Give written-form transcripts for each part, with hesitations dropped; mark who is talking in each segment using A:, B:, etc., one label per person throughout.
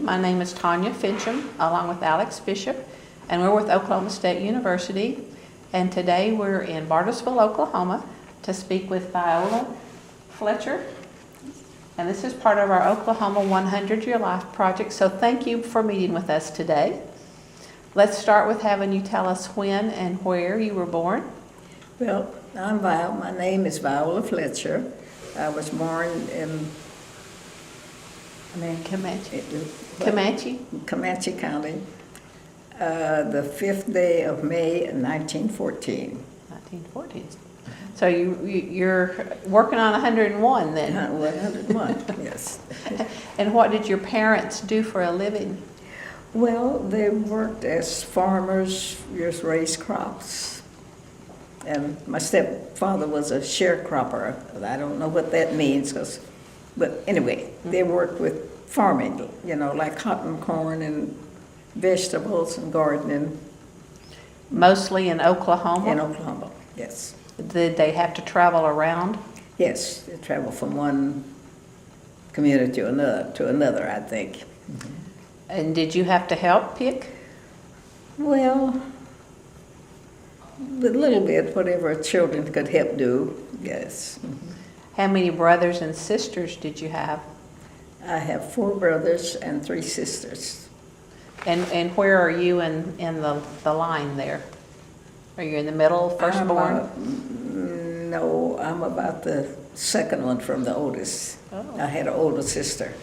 A: My name is Tanya Finchum, along with Alex Bishop, and we're with Oklahoma State University. And today we're in Bartlesville, Oklahoma, to speak with Viola Fletcher. And this is part of our Oklahoma 100-Year Life project, so thank you for meeting with us today. Let's start with having you tell us when and where you were born.
B: Well, my name is Viola Fletcher. I was born in Comanche County, the 5th day of May in 1914.
A: 1914. So you're working on 101 then?
B: 101, yes.
A: And what did your parents do for a living?
B: Well, they worked as farmers, just raised crops. And my stepfather was a sharecropper. I don't know what that means, but anyway, they worked with farming, like cotton, corn, and vegetables and gardening.
A: Mostly in Oklahoma?
B: In Oklahoma, yes.
A: Did they have to travel around?
B: Yes, they traveled from one community to another, I think. Mm-hmm.
A: And did you have to help pick?
B: Well, a little bit, whatever children could help do, yes. Mm-hmm.
A: How many brothers and sisters did you have?
B: I have 4 brothers and 3 sisters.
A: And where are you in the line there? Are you in the middle, firstborn?
B: No, I'm about the second one from the oldest. Oh. I had an older sister.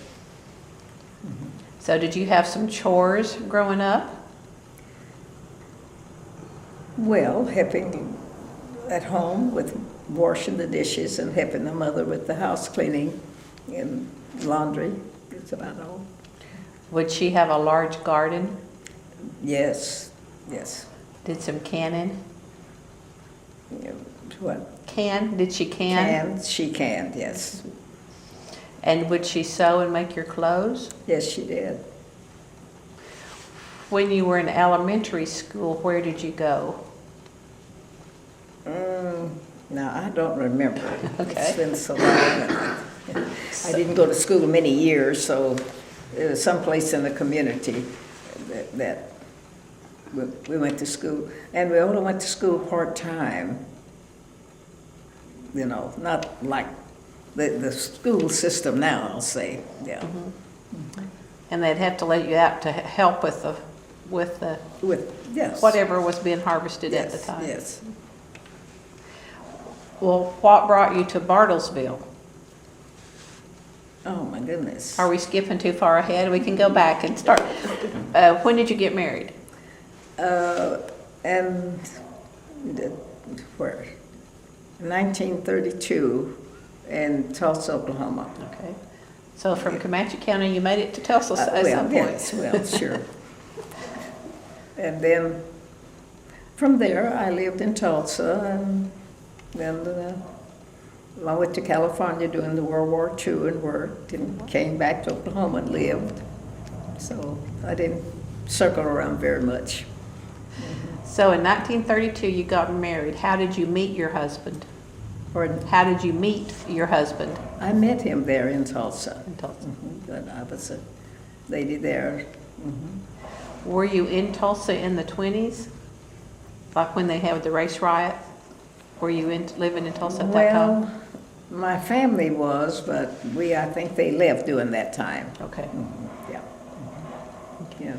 B: Mm-hmm.
A: So did you have some chores growing up?
B: Well, helping at home with washing the dishes and helping the mother with the house cleaning and laundry. That's about all.
A: Would she have a large garden?
B: Yes, yes.
A: Did some canning?
B: Yeah, what?
A: Did she can?
B: She canned, yes.
A: And would she sew and make your clothes?
B: Yes, she did.
A: When you were in elementary school, where did you go?
B: Now, I don't remember.
A: Okay.
B: It's been so long. I didn't go to school many years, so it was someplace in the community that we went to school. And we only went to school part-time, not like the school system now, I'll say, yeah. Mm-hmm.
A: Mm-hmm. And they'd have to let you out to help with
B: yes.
A: whatever was being harvested
B: yes,
A: at the time.
B: Yes.
A: Well, what brought you to Bartlesville?
B: Oh my goodness.
A: Are we skipping too far ahead? We can go back and start. When did you get married?
B: And where? 1932 in Tulsa, Oklahoma.
A: Okay. So from Comanche County, you made it to Tulsa at some point.
B: Yes, well, sure. And then from there, I lived in Tulsa, and then I went to California during the World War II and worked, and came back to Oklahoma and lived. So I didn't circle around very much.
A: So in 1932, you got married. How did you meet your husband? How did you meet your husband?
B: I met him there in Tulsa.
A: In Tulsa.
B: Mm-hmm. But I was a lady there. Mm-hmm.
A: Were you in Tulsa in the 20s? Like when they had the race riot? Were you living in Tulsa at that time?
B: Well, my family was, but I think they left during that time.
A: Okay.
B: Mm-hmm. Yeah. Okay. Yeah.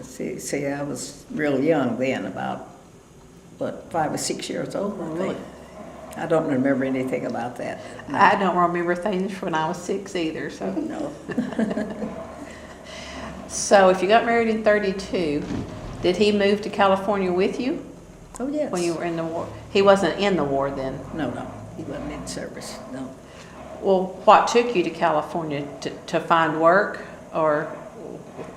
B: See, I was real young then, about, 5 or 6 years old, I think.
A: Really?
B: I don't remember anything about that. No.
A: I don't remember things when I was 6 either, so.
B: No.
A: So if you got married in 32, did he move to California with you?
B: Oh, yes.
A: When you were in the war? He wasn't in the war then?
B: No, he wasn't in service, no.
A: Well, what took you to California? To find work, or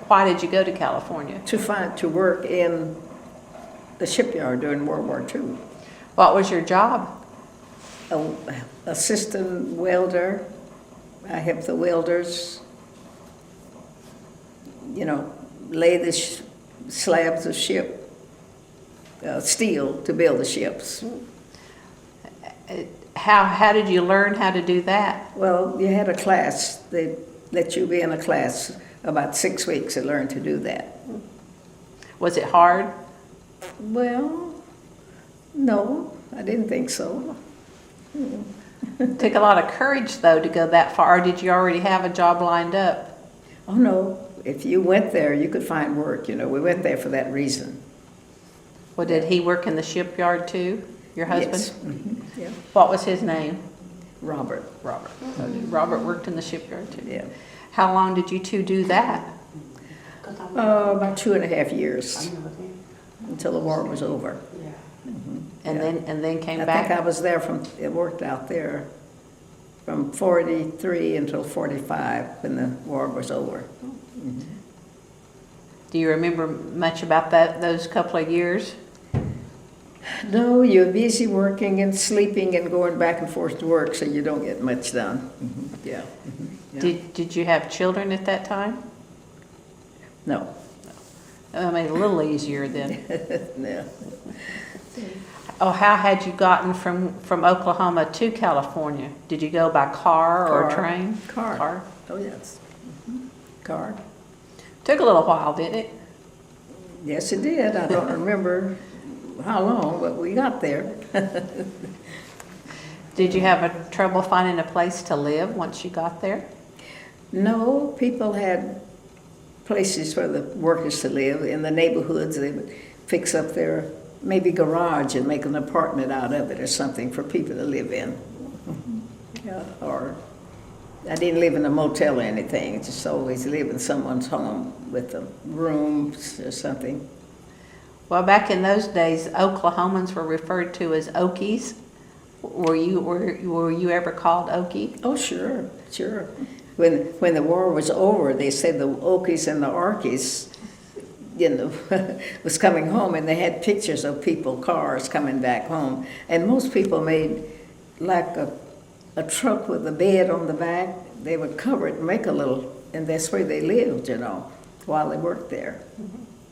A: why did you go to California?
B: To work in the shipyard during World War II.
A: What was your job?
B: Assistant welder. I helped the welders, lay the slabs of steel to build the ships.
A: How did you learn how to do that?
B: Well, you had a class. They let you be in a class about 6 weeks to learn to do that.
A: Was it hard?
B: Well, no, I didn't think so.
A: Took a lot of courage, though, to go that far. Or did you already have a job lined up?
B: Oh, no, if you went there, you could find work, you know. We went there for that reason.
A: Well, did he work in the shipyard too, your husband?
B: Yes. Yeah.
A: What was his name?
B: Robert.
A: Robert. So Robert worked in the shipyard too.
B: Yeah.
A: How long did you two do that?
B: About 2.5 years until the war was over.
A: And then came
B: I
A: back?
B: think I was there it worked out there from 43 until 45 when the war was over.
A: Do you remember much about those couple of years?
B: No, you're busy working and sleeping and going back and forth to work, so you don't get much done. Yeah. Yeah.
A: Did you have children at that time?
B: No.
A: I mean, a little easier then.
B: No.
A: Oh, how had you gotten from Oklahoma to California? Did you go by car or train?
B: Car. Oh, yes. Car.
A: Took a little while, didn't it?
B: Yes, it did. I don't remember how long, but we got there.
A: Did you have trouble finding a place to live once you got there?
B: No, people had places for the workers to live in the neighborhoods. They would fix up their maybe garage and make an apartment out of it or something for people to live in. Yeah, or I didn't live in a motel or anything. I just always lived in someone's home with the rooms or something.
A: Well, back in those days, Oklahomans were referred to as Okies. Were you ever called Okie?
B: Oh, sure. When the war was over, they said the Okies and the Arkies, you know, was coming home, and they had pictures of people, cars coming back home. And most people made like a truck with a bed on the back. They would cover it and make a little, and that's where they lived, you know, while they worked there.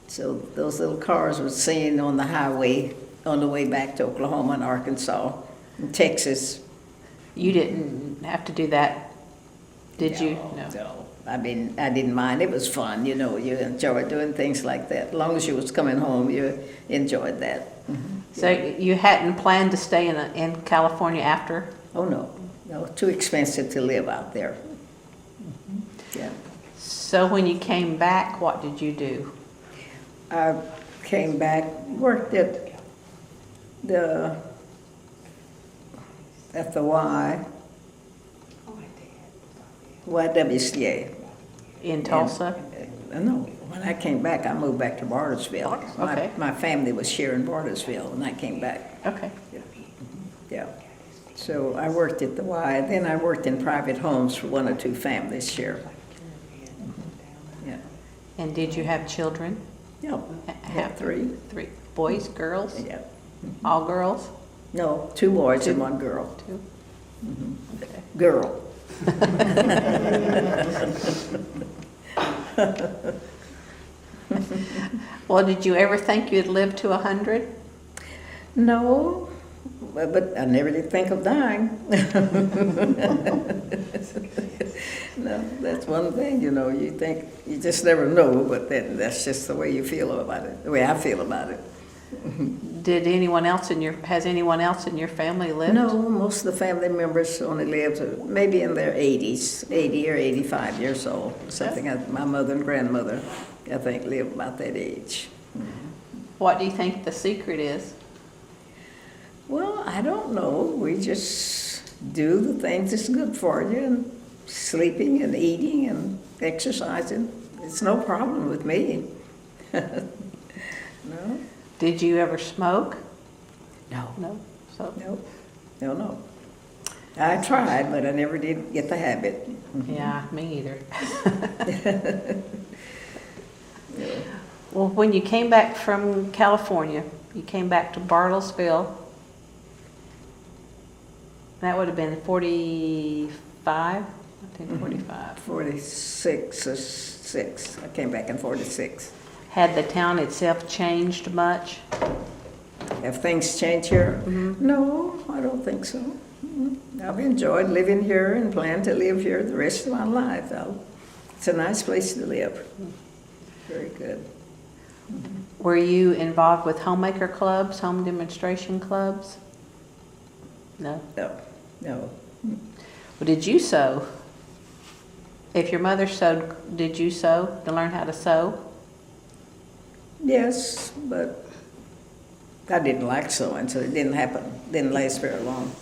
B: So those little cars were seen on the highway on the way back to Oklahoma and Arkansas and Texas.
A: You didn't have to do that, did you?
B: No. I mean, I didn't mind. It was fun, you know. You enjoyed doing things like that. As long as you was coming home, you enjoyed that.
A: So you hadn't planned to stay in California after?
B: Oh, no, too expensive to live out there. Yeah.
A: So when you came back, what did you do?
B: I came back, worked at the YWCA.
A: In Tulsa?
B: No, when I came back, I moved back to Bartlesville.
A: Okay.
B: My family was here in Bartlesville when I came back.
A: Okay.
B: Yeah. So I worked at the Y, then I worked in private homes for 1 or 2 families here. Yeah.
A: And did you have children?
B: Yeah. Have 3.
A: 3. Boys, girls?
B: Yeah.
A: All girls?
B: No, 2 boys and 1 girl.
A: 2? Okay.
B: Girl.
A: Well, did you ever think you'd live to 100?
B: No, but I never did think of dying. No, that's one thing, you know, you think, you just never know, but that's just the way you feel about it, the way I feel about it.
A: Has anyone else in your family lived?
B: No, most of the family members only lived maybe in their 80s, 80 or 85 years old, something. My mother and grandmother, I think, lived about that age.
A: What do you think the secret is?
B: Well, I don't know. We just do the things that's good for you, and sleeping and eating and exercising. It's no problem with me. No.
A: Did you ever smoke?
B: No.
A: No. So.
B: No. I tried, but I never did get the habit.
A: Yeah, me either.
B: Yeah.
A: Well, when you came back from California, you came back to Bartlesville. That would have been 45? 1945.
B: 46 or 6. I came back in 46.
A: Had the town itself changed much?
B: Have things changed here? No, I don't think so. I've enjoyed living here and plan to live here the rest of my life. I'll It's a nice place to live. Very good.
A: Were you involved with homemaker clubs, home demonstration clubs? No?
B: No, no.
A: Well, did you sew? If your mother sewed, did you sew to learn how to sew?
B: Yes, but I didn't like sewing, so it didn't happen. Didn't last very long.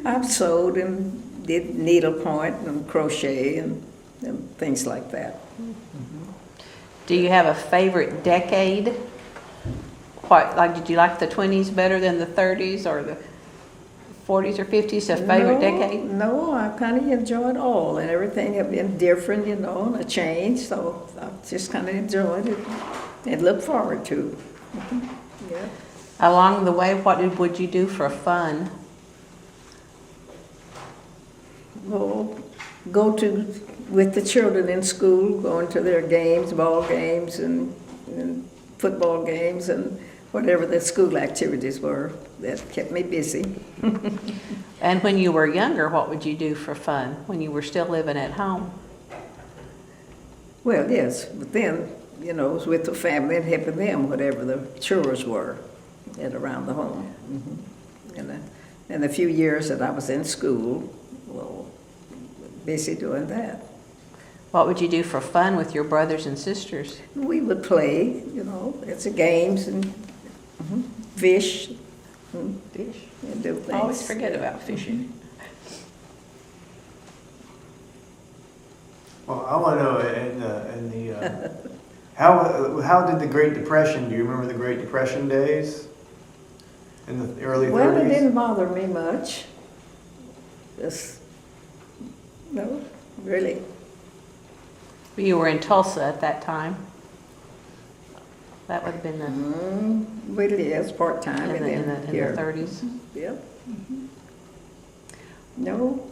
B: I've sewed and did needlepoint and crochet and things like that.
A: Do you have a favorite decade? What, like, did you like the 20s better than the 30s or the 40s or 50s? A favorite decade?
B: No, I kind of enjoyed all, and everything had been different, and a change, so I just kind of enjoyed it and looked forward to it. Yeah.
A: Along the way, would you do for fun?
B: Well, with the children in school, going to their games, ball games and football games and whatever the school activities were. That kept me busy.
A: And when you were younger, what would you do for fun when you were still living at home?
B: Well, yes, but then, it was with the family and helping them, whatever the chores were around the home. And the few years that I was in school, well, busy doing that.
A: What would you do for fun with your brothers and sisters?
B: We would play, it's a games and fish.
A: Fish.
B: And do things.
A: I always forget about fishing.
C: Well, I want to know how did the Great Depression? Do you remember the Great Depression days in the early 30s?
B: Well, it didn't bother me much. No, really.
A: You were in Tulsa at that time. That would have been the
B: Really, yes, part-time
A: in the
B: here.
A: 30s.
B: Yep. No.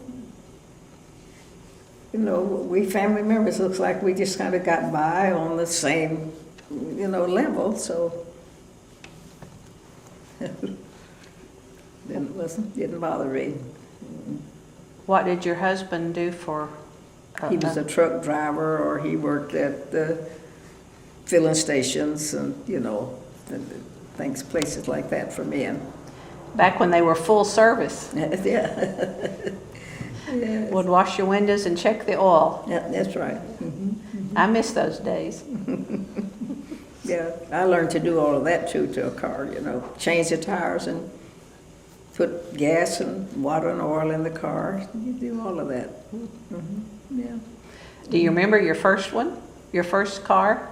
B: We family members, looks like we just kind of got by on the same, level, so didn't bother me.
A: What did your husband do for?
B: He was a truck driver, or he worked at the filling stations and, places like that for men.
A: Back when they were full service.
B: Yeah. Yes.
A: Would wash your windows and check the oil.
B: Yeah, that's right.
A: I miss those days.
B: Yeah, I learned to do all of that too to a car, change the tires and put gas and water and oil in the car. You do all of that. Yeah.
A: Do you remember your first one? Your first car?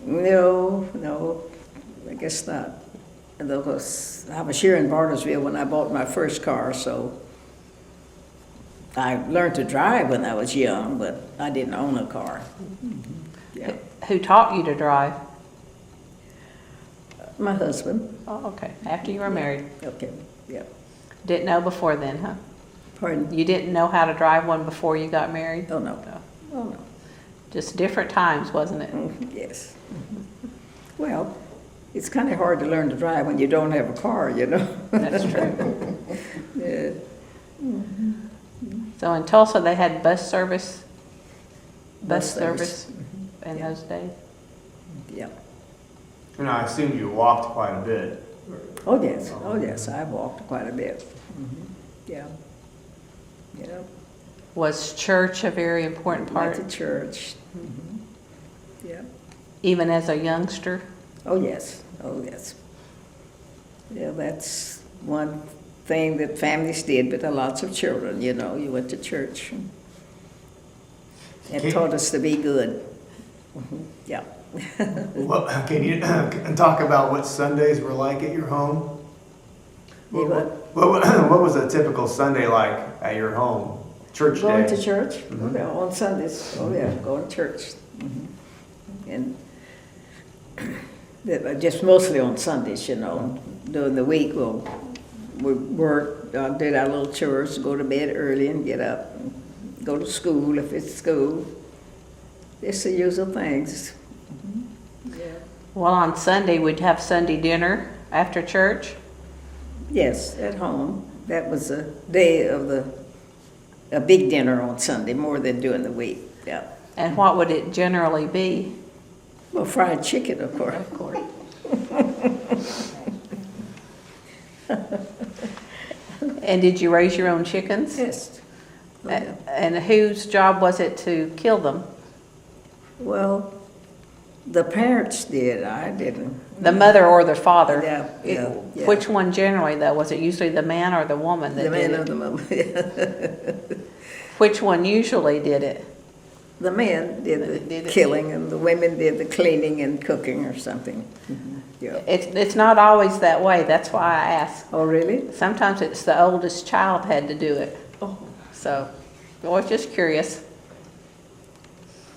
B: No, I guess not. Because I was here in Bartlesville when I bought my first car, so I learned to drive when I was young, but I didn't own a car. Yeah.
A: Who taught you to drive?
B: My husband.
A: Oh, okay. After you were married.
B: Okay, yeah.
A: Didn't know before then, huh?
B: Pardon?
A: You didn't know how to drive one before you got married?
B: Oh, no. Oh, no.
A: Just different times, wasn't it?
B: Yes. Well, it's kind of hard to learn to drive when you don't have a car,
A: That's true.
B: Yeah.
A: So in Tulsa, they had bus service in
B: Yeah.
A: those days?
B: Yeah.
C: And I assume you walked quite a bit.
B: Oh, yes, I've walked quite a bit. Yeah. Yeah.
A: Was church a very important part,
B: Went to church. Yeah.
A: even as a youngster?
B: Oh, yes. Yeah, that's one thing that families did, but lots of children, you went to church. It taught us to be good. Yeah.
C: Well, can you talk about what Sundays were like at your home? What was a typical Sunday like at your home? Church
B: Going
C: day?
B: to church? Yeah, on Sundays. Oh, yeah, going to church. And just mostly on Sundays, During the week, we work, did our little chores, go to bed early and get up, and go to school if it's school. It's the usual things. Yeah.
A: Well, on Sunday, we'd have Sunday dinner after church.
B: Yes, at home. That was a day of the a big dinner on Sunday more than during the week, yeah.
A: And what would it generally be?
B: Well, fried chicken, of course.
A: Of course. And did you raise your own chickens?
B: Yes. Oh, yeah.
A: And whose job was it to kill them?
B: Well, the parents did, I didn't.
A: The mother or the father?
B: Yeah, yeah, yeah.
A: Which one generally, though? Was it usually the man or the woman that
B: The
A: did
B: man
A: it?
B: or the mother, yeah.
A: Which one usually did it?
B: The men did
A: Did
B: the
A: it?
B: killing, and the women did the cleaning and cooking or something. Yeah.
A: It's not always that way. That's why I ask.
B: Oh, really?
A: Sometimes it's the oldest child had to do it.
B: Oh.
A: So I was just curious.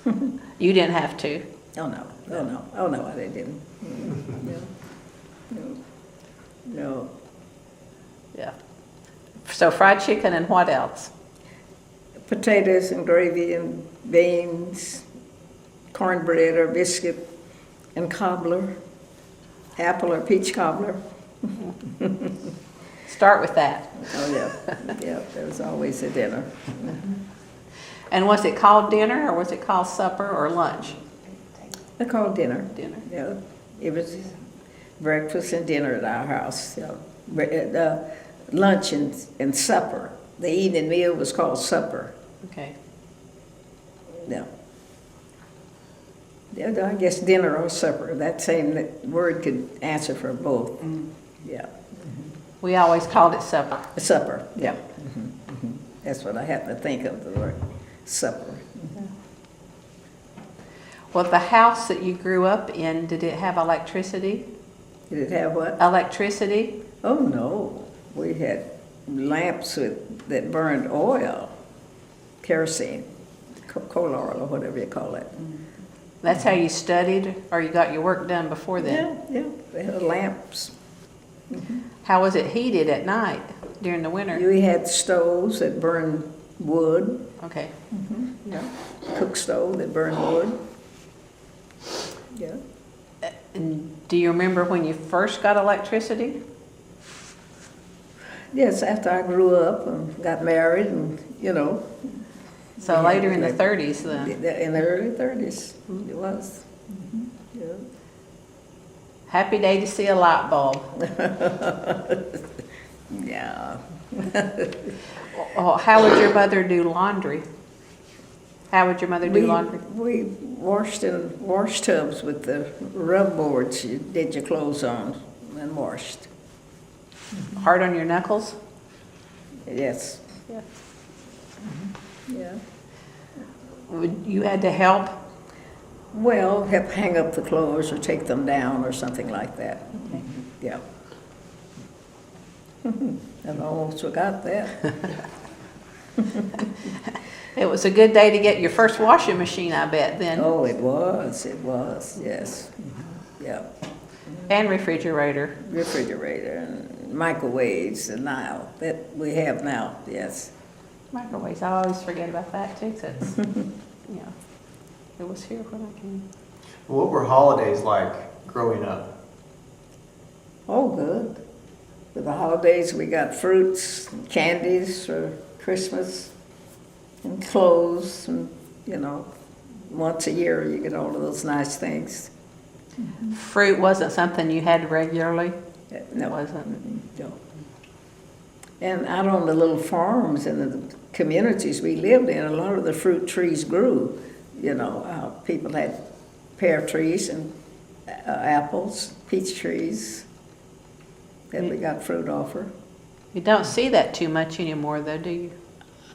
A: You didn't have to.
B: Oh, no. Oh, no. Oh, no, they didn't. No. No. No.
A: Yeah. So fried chicken and what else?
B: Potatoes and gravy and beans, cornbread or biscuit, and cobbler, apple or peach cobbler.
A: Start with that.
B: Oh, yeah. Yeah, there was always a dinner.
A: And was it called dinner or was it called supper or lunch?
B: They called dinner.
A: Dinner.
B: Yeah, it was breakfast and dinner at our house. Yeah. Lunch and supper. The evening meal was called supper.
A: Okay.
B: Yeah. Yeah, I guess dinner or supper. That same word could answer for both. Yeah.
A: We always called it supper.
B: Supper. Yeah. That's what I happened to think of, the word supper.
A: Well, the house that you grew up in, did it have electricity?
B: Did it have what?
A: Electricity?
B: Oh, no. We had lamps that burned oil, kerosene, coal oil, or whatever you call it.
A: That's how you studied or you got your work done before then?
B: Yeah, yeah. They had lamps.
A: How was it heated at night during the winter?
B: We had stoves that burned wood,
A: Okay.
B: yeah. Cook stove that burned wood. Yeah.
A: And do you remember when you first got electricity?
B: Yes, after I grew up and got married and,
A: So
B: Yeah,
A: later in the
B: like-
A: 30s then?
B: in the early 30s, it was. Yeah.
A: Happy day to see a light bulb.
B: Yeah.
A: Oh, how would your mother do laundry? How would your mother do laundry?
B: We washed in wash tubs with the rub boards you did your clothes on and washed.
A: Hard on your knuckles?
B: Yes.
A: Yeah.
B: Yeah.
A: You had to help?
B: Well, help hang up the clothes or take them down or something like that.
A: Okay.
B: Yeah. I almost forgot that.
A: It was a good day to get your first washing machine, I bet, then.
B: Oh, it was, yes. Yeah.
A: And refrigerator.
B: Refrigerator and microwaves and now, that we have now, yes.
A: Microwaves, I always forget about that too, 'cause it's, yeah, it was here when I came.
C: What were holidays like growing up?
B: Oh, good. For the holidays, we got fruits and candies for Christmas and clothes and, once a year you get all of those nice things.
A: Fruit wasn't something you had regularly?
B: No.
A: It wasn't?
B: No. And out on the little farms and the communities we lived in, a lot of the fruit trees grew. People had pear trees and apples, peach trees that we got fruit off of.
A: You don't see that too much anymore, though, do you?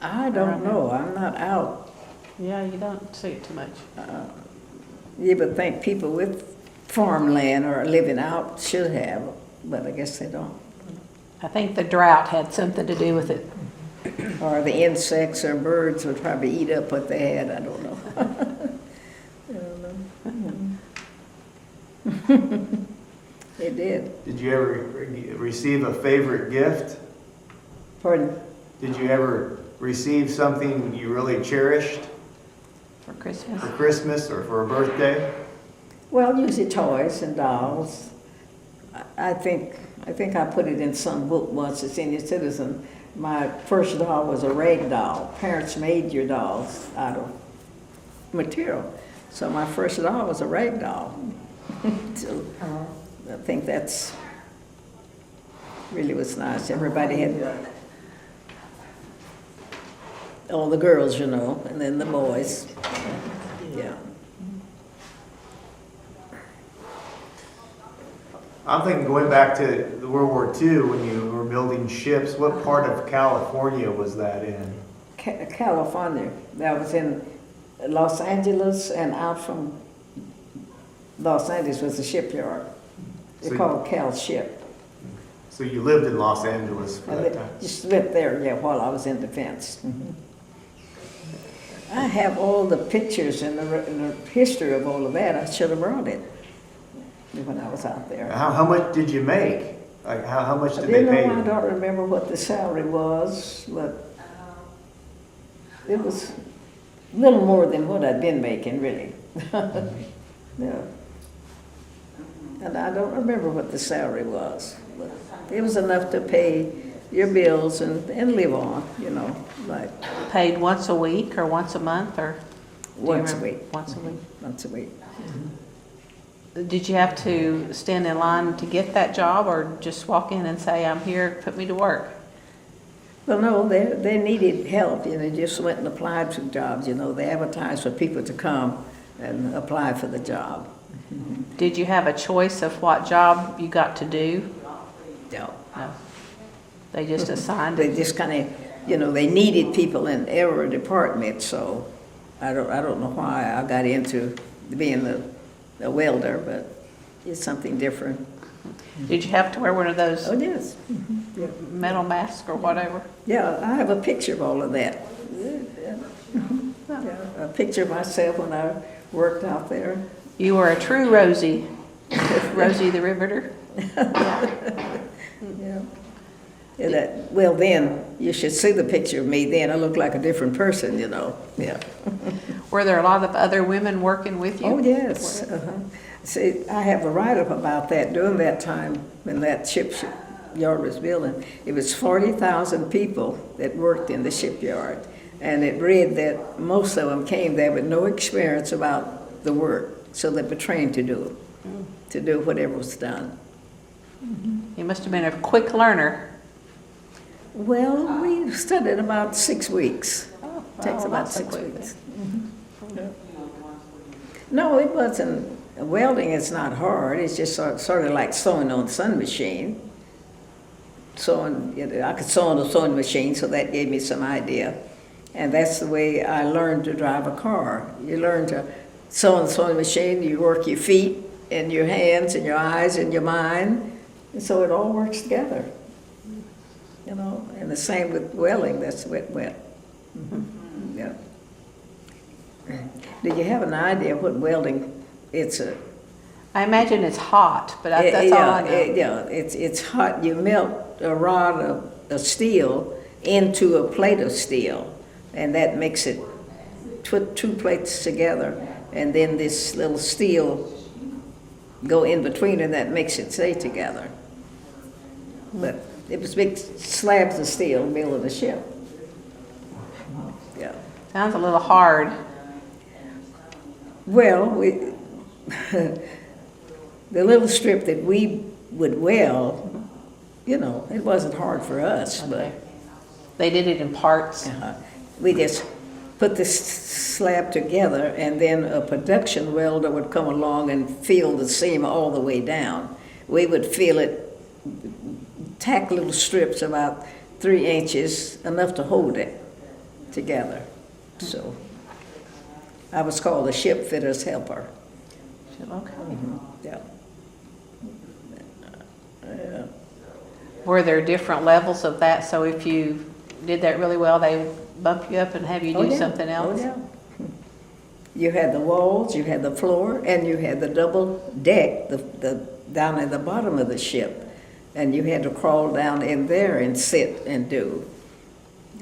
B: I don't know. I'm not out.
A: Yeah, you don't see it too much.
B: You would think people with farmland or living out should have, but I guess they don't.
A: I think the drought had something to do with it.
B: Or the insects or birds would probably eat up what they had. I don't know. They did.
C: Did you ever receive a favorite gift?
B: Pardon?
C: Did you ever receive something you really cherished
A: For Christmas?
C: for Christmas or for a birthday?
B: Well, usually toys and dolls. I think I put it in some book once, a senior citizen, My first doll was a rag doll. Parents made your dolls out of material. So my first doll was a rag doll. So I think that's really was nice. Everybody had all the girls, you know, and then the boys. Yeah.
C: I'm thinking going back to World War II when you were building ships, what part of California was that in?
B: California. That was in Los Angeles, and out from Los Angeles was a shipyard. They called Cal Ship.
C: So you lived in Los Angeles for that time?
B: Just lived there, yeah, while I was in defense. I have all the pictures and the history of all of that. I should have brought it when I was out there.
C: How much did you make? Like how much did they pay you?
B: I don't remember what the salary was, but it was a little more than what I'd been making, really. Yeah. And I don't remember what the salary was, but it was enough to pay your bills and live on, you know, like.
A: Paid once a week or once a month or?
B: Once a week.
A: Once a week.
B: Once a week.
A: Did you have to stand in line to get that job or just walk in and say, I'm here, put me to work?
B: Well, no, they needed help, you know, they just went and applied for jobs, you know, they advertised for people to come and apply for the job.
A: Did you have a choice of what job you got to do?
B: No.
A: No. They just assigned
B: They
A: it?
B: just kind of, you know, they needed people in every department, so I don't know why I got into being a welder, but it's something different.
A: Did you have to wear one of those
B: Oh, yes. Yeah.
A: metal masks or whatever?
B: Yeah, I have a picture of all of that. Yeah, a picture of myself when I worked out there.
A: You were a true Rosie. Rosie the Riveter.
B: Yeah. Yeah, well, then, you should see the picture of me then. I look like a different person, you know. Yeah.
A: Were there a lot of other women working with you?
B: Oh, yes. See, I have a write-up about that during that time when that shipyard was building. It was 40,000 people that worked in the shipyard. And it read that most of them came there with no experience about the work, so they were trained to do whatever was done.
A: You must have been a quick learner.
B: Well, we studied about 6 weeks.
A: Oh,
B: Takes
A: well,
B: about
A: that's a
B: 6
A: quick
B: weeks. No, it wasn't. Welding is not hard. It's just sort of like sewing on a sewing machine. I could sew on a sewing machine, so that gave me some idea. And that's the way I learned to drive a car. You learn to sew on the sewing machine, you work your feet and your hands and your eyes and your mind, and so it all works together. You know, and the same with welding, that's the way it went. Yeah. Do you have an idea what welding,
A: I imagine it's hot, but that's all I know.
B: Yeah, it's hot. You melt a rod of steel into a plate of steel, and that makes it put two plates together, and then this little steel go in between, and that makes it stay together. But it was big slabs of steel building the ship. Yeah.
A: Sounds a little hard.
B: Well, the little strip that we would weld, you know, it wasn't hard for us,
A: Okay. They did it in parts.
B: but we just put this slab together, and then a production welder would come along and feel the seam all the way down. We would feel it, tack little strips about 3 inches, enough to hold it together. So I was called a ship fitter's helper.
A: Okay.
B: Yeah.
A: Were there different levels of that? So if you did that really well, they would bump you up and have you do something else?
B: Oh, yeah. You had the walls, you had the floor, and you had the double deck, the down at the bottom of the ship. And you had to crawl down in there and sit and do.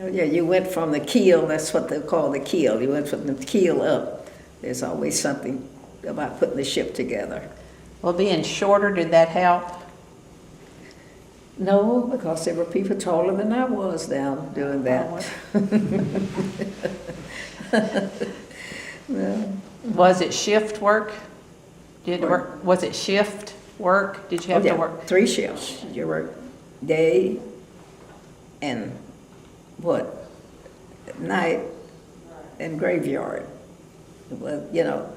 B: Oh, yeah, you went from the keel, that's what they call the keel. You went from the keel up. There's always something about putting the ship together.
A: Well, being shorter, did that help?
B: No, because there were people taller than I was down doing that. No.
A: Was it shift work? Did it work? Was it shift work? Did you have
B: Oh, yeah,
A: to work?
B: 3 shifts. You work day and what? Night and graveyard. Well, you know,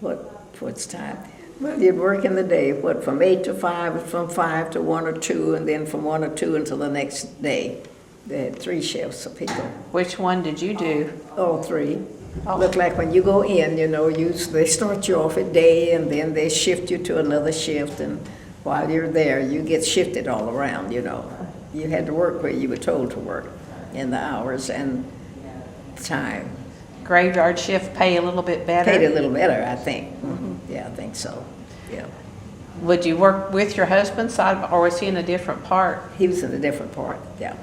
B: what's time? Well, you'd work in the day, what, from 8 to 5, from 5 to 1 or 2, and then from 1 or 2 until the next day. They had 3 shifts of people.
A: Which one did you do?
B: All 3.
A: Oh.
B: Look like when you go in, you know, they start you off at day and then they shift you to another shift, and while you're there, you get shifted all around, you know. You had to work where you were told to work in the hours and time.
A: Graveyard shift pay a little bit better?
B: Paid a little better, I think. Yeah, I think so, yeah.
A: Would you work with your husband side, or was he in a different part?
B: He was in a different part, yeah.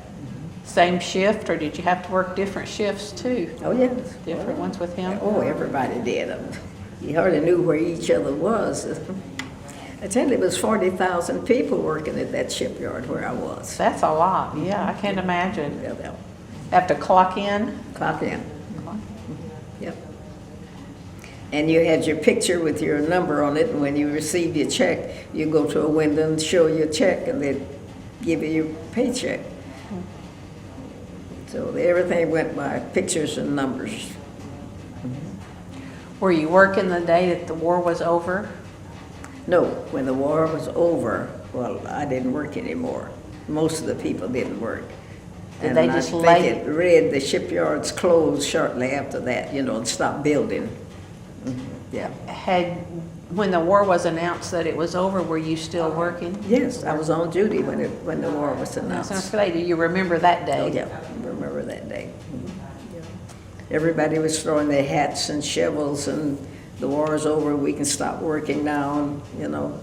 A: Same shift, or did you have to work different shifts too?
B: Oh, yes.
A: Different ones with him?
B: Oh, everybody did. You hardly knew where each other was. I tell you, it was 40,000 people working at that shipyard where I was.
A: That's a lot, yeah, I can't imagine.
B: Yeah, they'll
A: Have to clock in?
B: clock in. Yep. And you had your picture with your number on it, and when you received your check, you go to a window and show your check, and they'd give you your paycheck. So everything went by pictures and numbers.
A: Were you working the day that the war was over?
B: No, when the war was over, well, I didn't work anymore. Most of the people didn't work.
A: Did they just lay-
B: The shipyards closed shortly after that, you know, and stopped building. Yeah.
A: When the war was announced that it was over, were you still working?
B: Yes, I was on duty when the war was
A: I was gonna
B: announced.
A: say, do you remember that day?
B: Oh, yeah, I remember that day. Yeah. Everybody was throwing their hats and shovels, and the war is over, we can stop working now, and, you know.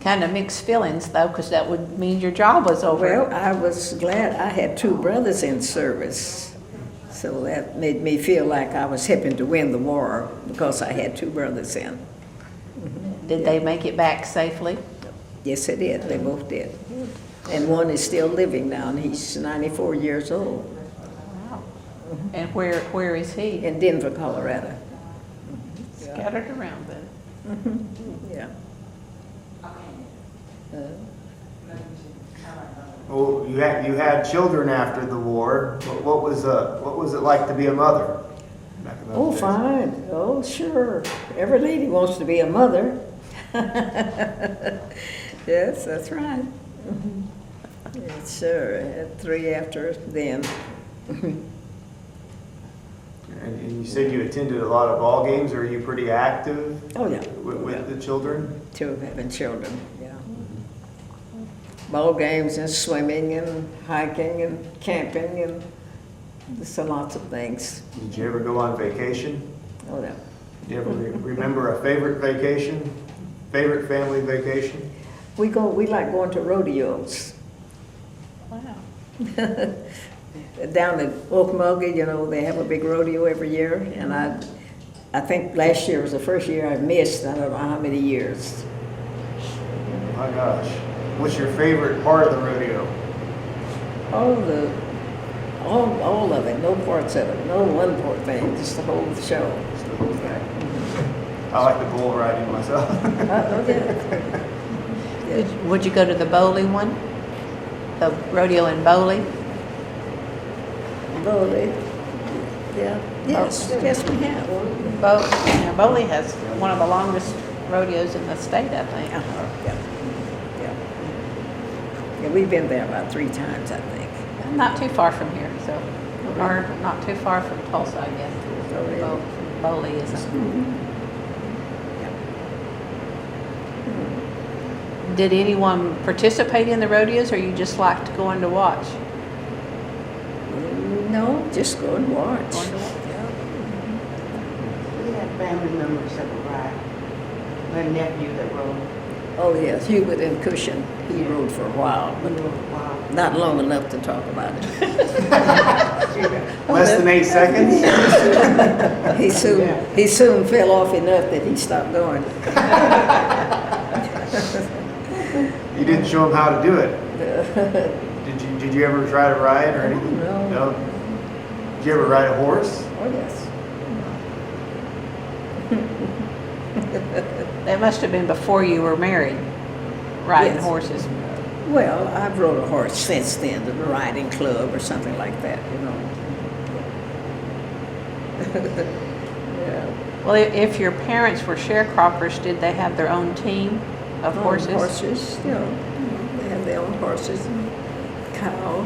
A: Kind of mixed feelings though, because that would mean your job was over.
B: Well, I was glad. I had 2 brothers in service, so that made me feel like I was helping to win the war because I had 2 brothers in.
A: Did they make it back safely?
B: Yes, they did. They both did. And one is still living now, and he's 94 years old
A: Wow. And where is he?
B: in Denver, Colorado.
A: Scattered around then.
B: Yeah.
C: Well, you had children after the war. What was it like to be a mother? Back in those
B: Oh,
C: days?
B: fine. Oh, sure. Every lady wants to be a mother. Yes, that's right. Yes, sure. I had 3 after then.
C: And you said you attended a lot of ball games. Are you pretty active
B: Oh, yeah.
C: with the children?
B: 2 having children, yeah. Ball games and swimming and hiking and camping and just lots of things.
C: Did you ever go on vacation?
B: Oh, yeah.
C: Do you ever remember a favorite vacation? Favorite family vacation?
B: We like going to rodeos.
A: Wow.
B: Down at OOHRP, you know, they have a big rodeo every year, and I think last year was the first year I missed, I don't know how many years.
C: My gosh. What's your favorite part of the rodeo?
B: All of it, no parts of it, no one part thing, just the whole show.
C: Just the whole thing. I like the bull riding myself.
A: Would you go to the bowling one? The rodeo in Bowley?
B: Bowley, yeah, yes, yes we have.
A: Bowley has one of the longest rodeos in the state, I think.
B: Yeah. Yeah, we've been there about 3 times, I think.
A: Not too far from here, so, or not too far from Tulsa, I guess.
B: Oh, really?
A: Bowley isn't. Did anyone participate in the rodeos, or you just liked going to watch?
B: No, just go and watch.
A: Going to watch?
D: We had family members that would ride. My nephew that rode.
B: Oh, yes, Hubert and Cushion, he rode for a while, but
D: Wow.
B: not long enough to talk about it.
C: Less than 8 seconds?
B: He soon fell off enough that he stopped going.
C: You didn't show them how to do it. Did you ever try to ride or anything?
B: No.
C: Did you ever ride a horse?
B: Oh, yes.
A: That must have been before you were married, riding
B: Yes.
A: horses.
B: Well, I've rode a horse since then, to the riding club or something like that, you know. Yeah.
A: Well, if your parents were sharecroppers, did they have their own team of horses?
B: Horses, you know, they have their own horses, and cow,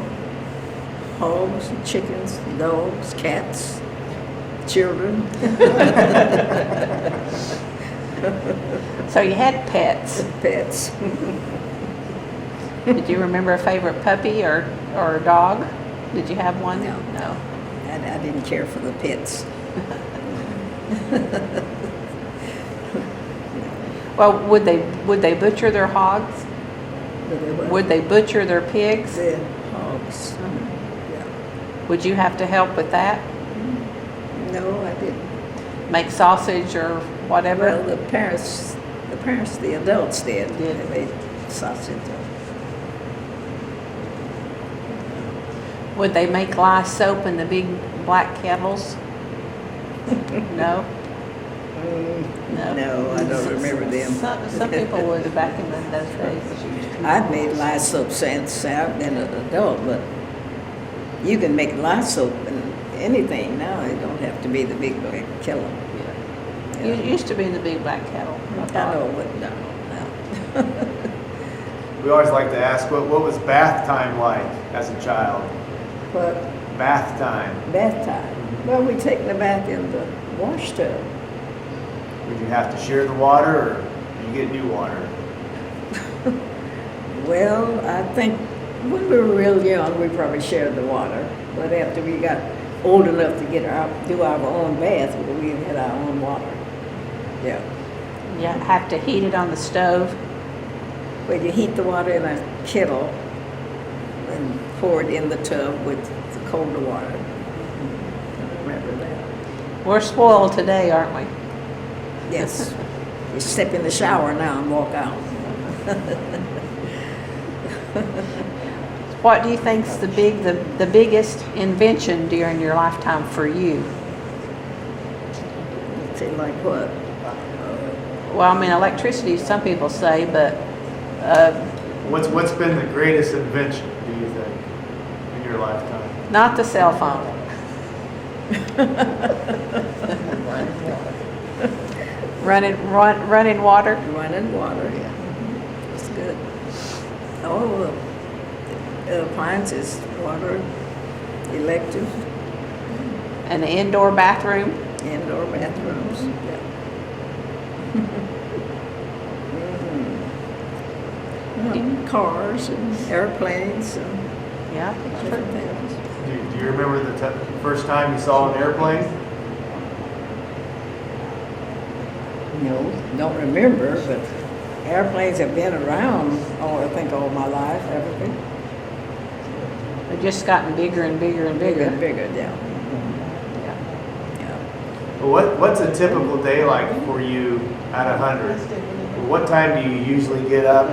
B: hogs, and chickens, dogs, cats, children.
A: So you had pets.
B: Pets.
A: Did you remember a favorite puppy or dog? Did you have one?
B: No.
A: No.
B: I didn't care for the pets.
A: Well, would they butcher their hogs?
B: But they were
A: Would they butcher their pigs?
B: the hogs. Yeah.
A: Would you have to help with that?
B: No, I didn't.
A: Make sausage or whatever?
B: Well, the adults did.
A: Did.
B: They made sausage.
A: Would they make lye soap in the big black kettles? No?
B: No, I don't remember them.
A: Some people would back in those days.
B: I've made lye soap since I've been an adult, but you can make lye soap in anything now. It don't have to be the big black kettle.
A: Yeah. You used to be in the big black kettle.
B: I know, but no.
C: We always like to ask, what was bath time like as a child?
B: But
C: Bath time.
B: bath time. Well, we take the bath in the wash tub.
C: Would you have to share the water or you get new water?
B: Well, I think when we were real young, we probably shared the water. But after we got old enough to do our own bath, we had our own water. Yeah.
A: You have to heat it on the stove.
B: Well, you heat the water in a kettle and pour it in the tub with the colder water. I remember that.
A: We're spoiled today, aren't we?
B: Yes. You step in the shower now and walk out.
A: What do you think's the biggest invention during your lifetime for you?
B: Say like what?
A: Well, I mean, electricity, some people say, but
C: What's been the greatest invention, do you think, in your lifetime?
A: not the cell phone. Running water.
B: Running water, yeah. That's good. Oh, appliances, water, electric,
A: An indoor bathroom.
B: indoor bathrooms, yeah. Mhm. Cars and airplanes and
A: Yeah.
B: different things.
C: Do you remember the first time you saw an airplane?
B: No, don't remember, but airplanes have been around, I think all my life, haven't they?
A: They've just gotten bigger and bigger and bigger.
B: and bigger, yeah.
A: Yeah.
B: Yeah.
C: Well, what's a typical day like for you at 100? What time do you usually get up?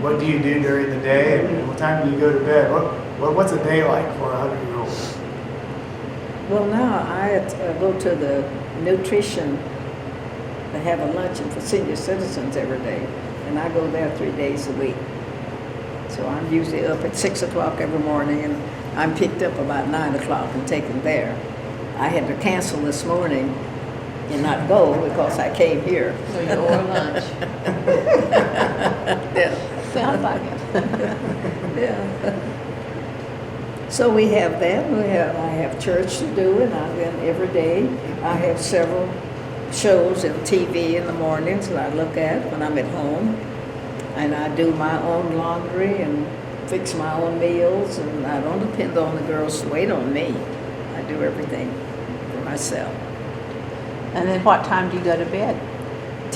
C: What do you do during the day? And what time do you go to bed? What's a day like for a 100-year-old?
B: Well, now I go to the nutrition. They have a luncheon for senior citizens every day, and I go there 3 days a week. So I'm usually up at 6 o'clock every morning, and I'm picked up about 9 o'clock and taken there. I had to cancel this morning and not go because I came here.
A: So you order lunch.
B: Yeah.
A: Sounds like it.
B: Yeah. So we have that. I have church to do, and I'm in every day. I have several shows on TV in the mornings that I look at when I'm at home, and I do my own laundry and fix my own meals, and I don't depend on the girls to wait on me. I do everything for myself.
A: And then what time do you go to bed?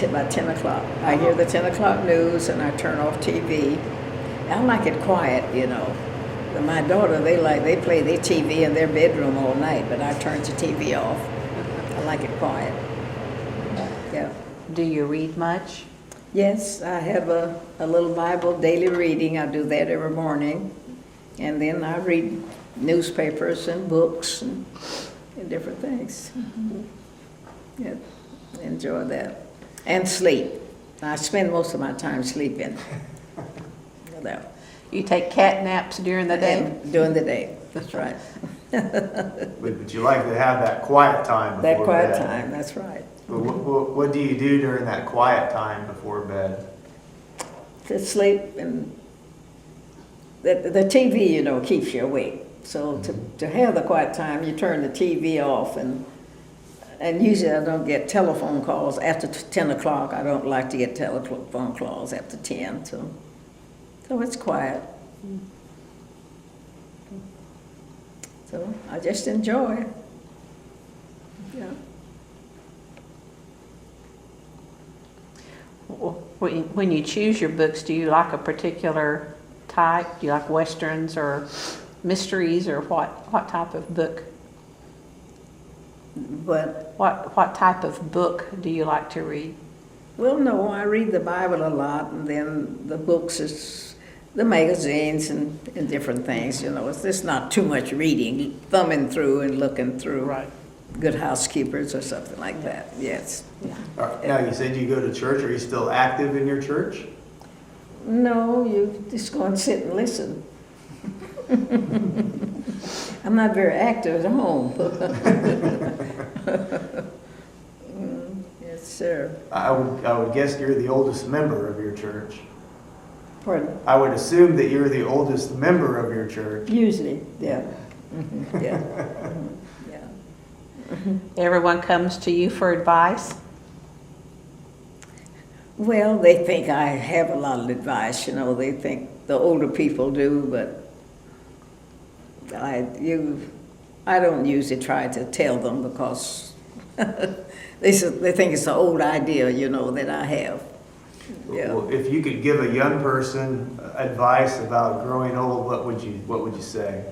B: About 10 o'clock. I hear the 10 o'clock news and I turn off TV. I like it quiet, you know. But my daughter, they play their TV in their bedroom all night, but I turn the TV off. I like it quiet. Yeah.
A: Do you read much?
B: Yes, I have a little Bible daily reading. I do that every morning. And then I read newspapers and books and different things. Yeah, enjoy that. And sleep. I spend most of my time sleeping.
A: You take cat naps during the day?
B: During the day, that's right.
C: But you like to have that quiet time before
B: That quiet
C: bed.
B: time, that's right.
C: But what do you do during that quiet time before bed?
B: To sleep, and the TV, you know, keeps you awake. So to have the quiet time, you turn the TV off, and usually I don't get telephone calls after 10 o'clock. I don't like to get telephone calls after 10, so it's quiet. So I just enjoy. Yeah.
A: When you choose your books, do you like a particular type? Do you like westerns or mysteries, or what type of book?
B: But
A: What type of book do you like to read?
B: well, no, I read the Bible a lot, and then the books is the magazines and different things. You know, it's just not too much reading, thumbing through and looking through.
A: Right.
B: Good Housekeepers or something like that. Yes.
C: All right, now, you said you go to church. Are you still active in your church?
B: No, you just go and sit and listen. I'm not very active at home. Yes, sir.
C: I would guess you're the oldest member of your church.
B: Pardon?
C: I would assume that you're the oldest member of your church.
B: Usually, yeah. Mhm, yeah. Mhm, yeah.
A: Everyone comes to you for advice?
B: Well, they think I have a lot of advice, you know. They think the older people do, but I don't usually try to tell them, because they think it's an old idea, you know, that I have. Yeah.
C: Well, if you could give a young person advice about growing old, what would you say?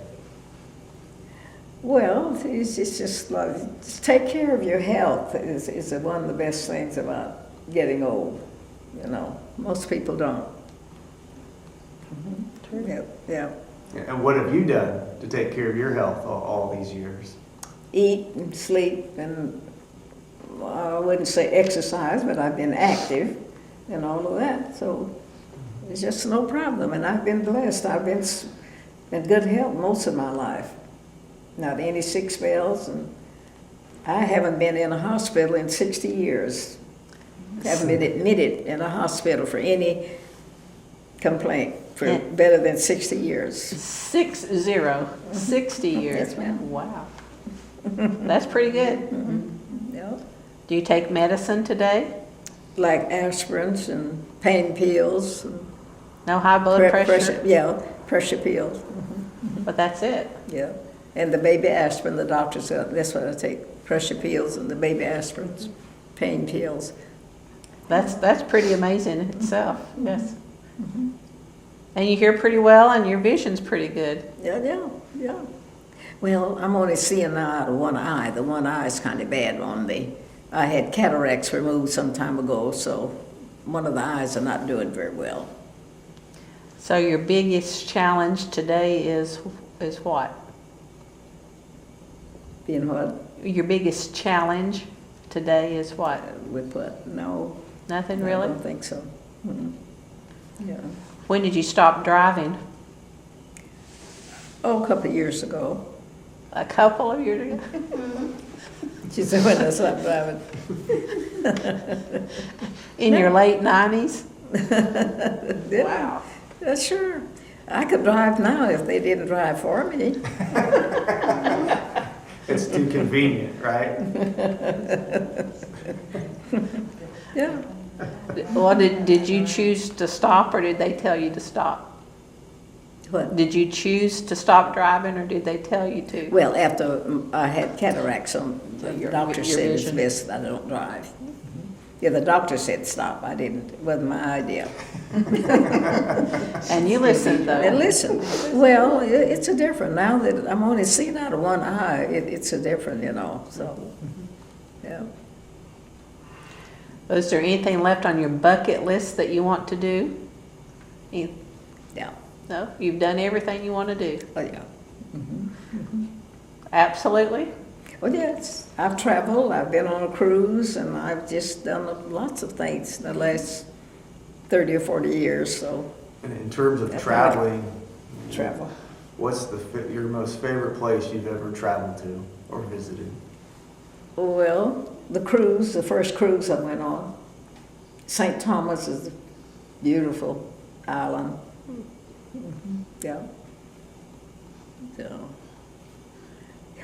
B: Well, it's just like, just take care of your health is one of the best things about getting old. You know, most people don't. Yeah, yeah.
C: And what have you done to take care of your health all these years?
B: Eat and sleep, and well, I wouldn't say exercise, but I've been active and all of that. So it's just no problem. And I've been blessed. I've been in good health most of my life. Not any sick spells, and I haven't been in a hospital in 60 years. Haven't been admitted in a hospital for any complaint for better than 60 years.
A: 60 years.
B: Yes, ma'am.
A: Wow. That's pretty good.
B: Yeah.
A: Do you take medicine today?
B: Like aspirins and pain pills. And
A: No high blood pressure?
B: Yeah, pressure pills.
A: But that's it.
B: Yeah. And the baby aspirin, the doctor said, that's what I take, pressure pills and the baby aspirins, pain pills.
A: That's pretty amazing in itself. Yes. And you hear pretty well, and your vision's pretty good.
B: Yeah. Well, I'm only seeing now out of one eye. The one eye is kind of bad on me. I had cataracts removed some time ago, so one of the eyes are not doing very well.
A: So your biggest challenge today is what?
B: Being what?
A: Your biggest challenge today is what?
B: With what? No.
A: Nothing
B: I
A: really?
B: don't think so. Yeah.
A: When did you stop driving?
B: Oh, a couple of years ago.
A: A couple of years ago?
B: She said, when I stopped driving.
A: In your late 90s?
B: Yeah.
A: Wow.
B: Yeah, sure. I could drive now if they didn't drive for me.
C: It's too convenient, right?
B: Yeah.
A: Well, did you choose to stop, or did they tell you to stop?
B: What?
A: Did you choose to stop driving, or did they tell you to?
B: Well, after I had cataracts, the
A: Your
B: doctor said it's
A: vision.
B: best that I don't drive. Yeah, the doctor said stop. I didn't. It wasn't my idea.
A: And you listened, though.
B: And listen, well, it's a different. Now that I'm only seeing out of one eye, it's a different, you know, so, yeah.
A: Is there anything left on your bucket list that you want to do? You-
B: Yeah.
A: No? You've done everything you want to do?
B: Oh, yeah.
A: Absolutely?
B: Well, yes, I've traveled, I've been on a cruise, and I've just done lots of things in the last 30 or 40 years, so
C: And in terms of
B: That's
C: traveling,
B: travel.
C: what's your most favorite place you've ever traveled to or visited?
B: Well, the cruise, the first cruise I went on, St. Thomas is a beautiful island. Yeah. So.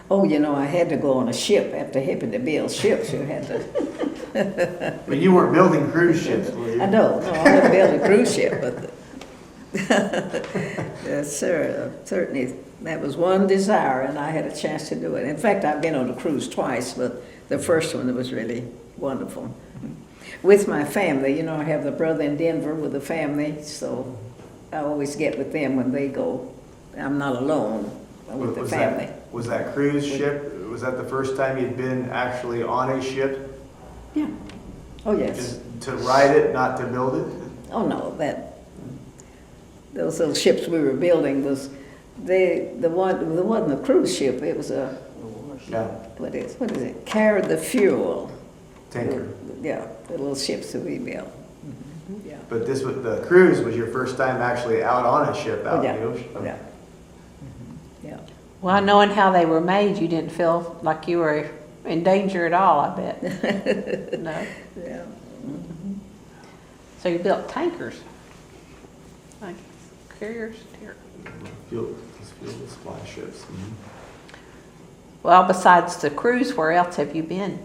B: Oh, you know, I had to go on a ship after having to build ships. You had to.
C: But you weren't building cruise ships, were you?
B: I know, no, I didn't build a cruise ship, but yes, sir, certainly that was one desire, and I had a chance to do it. In fact, I've been on a cruise twice, but the first one was really wonderful. With my family, you know, I have the brother in Denver with the family, so I always get with them when they go. I'm not alone with the family.
C: Was that cruise ship, was that the first time you'd been actually on a ship?
B: Yeah. Oh, yes.
C: Just to ride it, not to build it?
B: Oh, no, those little ships we were building it wasn't a cruise ship, it was a,
C: Yeah,
B: what is it? Carried the fuel.
C: tanker.
B: Yeah, the little ships that we built. Yeah.
C: But the cruise was your first time actually out on a ship out
B: Oh, yeah.
C: in the ocean?
B: Yeah. Yeah.
A: Well, knowing how they were made, you didn't feel like you were in danger at all, I bet. No?
B: Yeah.
A: So you built tankers? Like carriers?
C: Fuel supply ships.
A: Well, besides the cruise, where else have you been?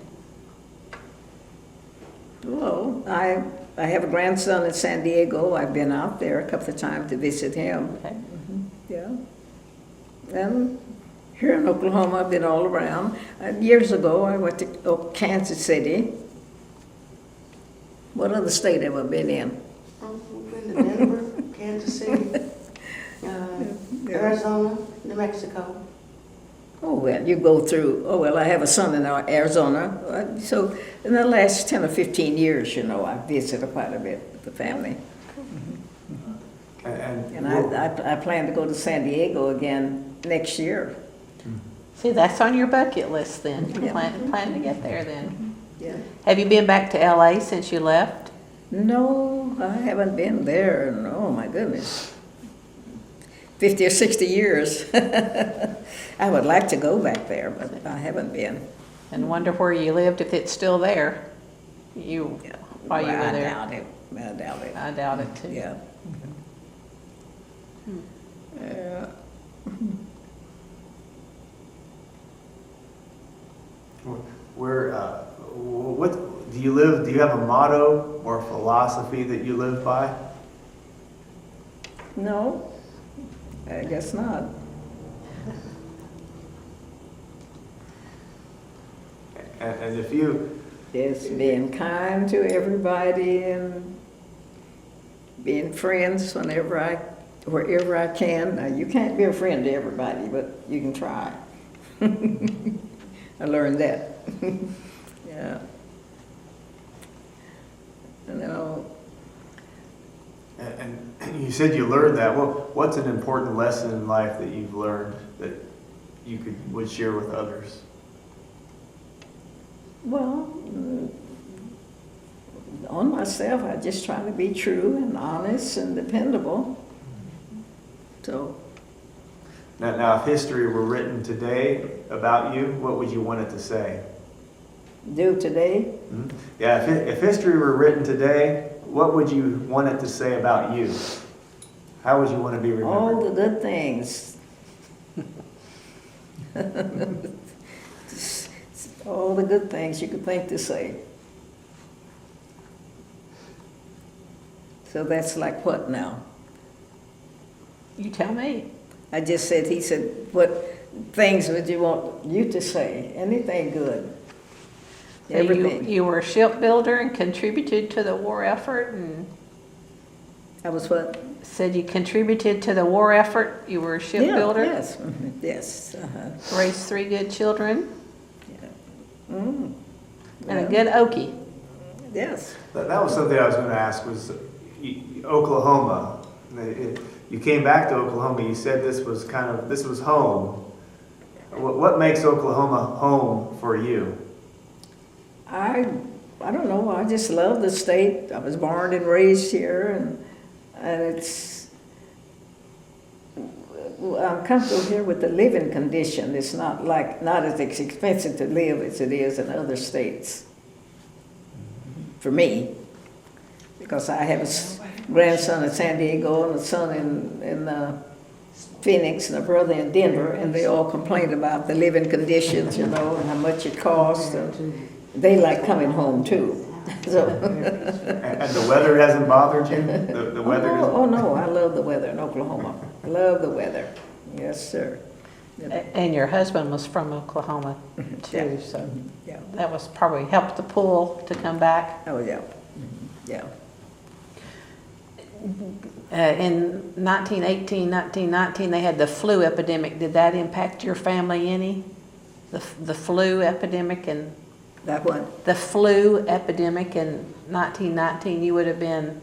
B: Well, I have a grandson in San Diego. I've been out there a couple of times to visit him.
A: Okay.
B: Yeah. And here in Oklahoma, I've been all around. Years ago, I went to Kansas City. What other state have I been in?
D: We've been to Denver, Kansas City, Arizona, New Mexico.
B: Oh, well, you go through, oh, well, I have a son in Arizona. So in the last 10 or 15 years, you know, I've visited quite a bit with the family. And I plan to go to San Diego again next year.
A: See, that's on your bucket list then.
B: Yeah.
A: Plan to get there then.
B: Yeah.
A: Have you been back to LA since you left?
B: No, I haven't been there in, oh my goodness, 50 or 60 years. I would like to go back there, but I haven't been.
A: And wonder where you lived if it's still there. While you were
B: I
A: there.
B: doubt it. I doubt it.
A: I doubt it too.
B: Yeah. Yeah.
C: What do you live? Do you have a motto or philosophy that you live by?
B: No, I guess not.
C: And if you,
B: Just being kind to everybody and being friends wherever I can. Now, you can't be a friend to everybody, but you can try. I learned that. Yeah. You know,
C: and you said you learned that. Well, what's an important lesson in life that you've learned that you would share with others?
B: well, on myself, I just try to be true and honest and dependable. So,
C: Now, if history were written today about you, what would you want it to say?
B: do today.
C: Yeah, if history were written today, what would you want it to say about you? How would you want to be remembered?
B: All the good things. All the good things you could think to say. So that's like what now?
A: You tell me.
B: I just said, he said, what things would you want you to say? Anything good.
A: So
B: Everything.
A: you were a shipbuilder and contributed to the war effort and
B: I was what?
A: said you contributed to the war effort. You were a shipbuilder.
B: Yeah, yes, yes.
A: Raised 3 good children
B: Mm.
A: and a good Okie.
B: Yes.
C: That was something I was going to ask was Oklahoma. You came back to Oklahoma. You said this was home. What makes Oklahoma home for you?
B: I don't know. I just love the state. I was born and raised here, and I'm comfortable here with the living condition. It's not as expensive to live as it is in other states. For me, because I have a grandson in San Diego and a son in Phoenix and a brother in Denver, and they all complain about the living conditions, and how much it costs. And they like coming home too. So.
C: And the weather hasn't bothered you? The weather?
B: Oh no, I love the weather in Oklahoma. I love the weather. Yes, sir.
A: And your husband was from Oklahoma too,
B: Yeah.
A: so
B: Yeah.
A: that was probably helped the pull to come back.
B: Oh yeah. Yeah.
A: In 1918, 1919, they had the flu epidemic. Did that impact your family any? The flu epidemic and
B: That one.
A: the flu epidemic in 1919, you would have been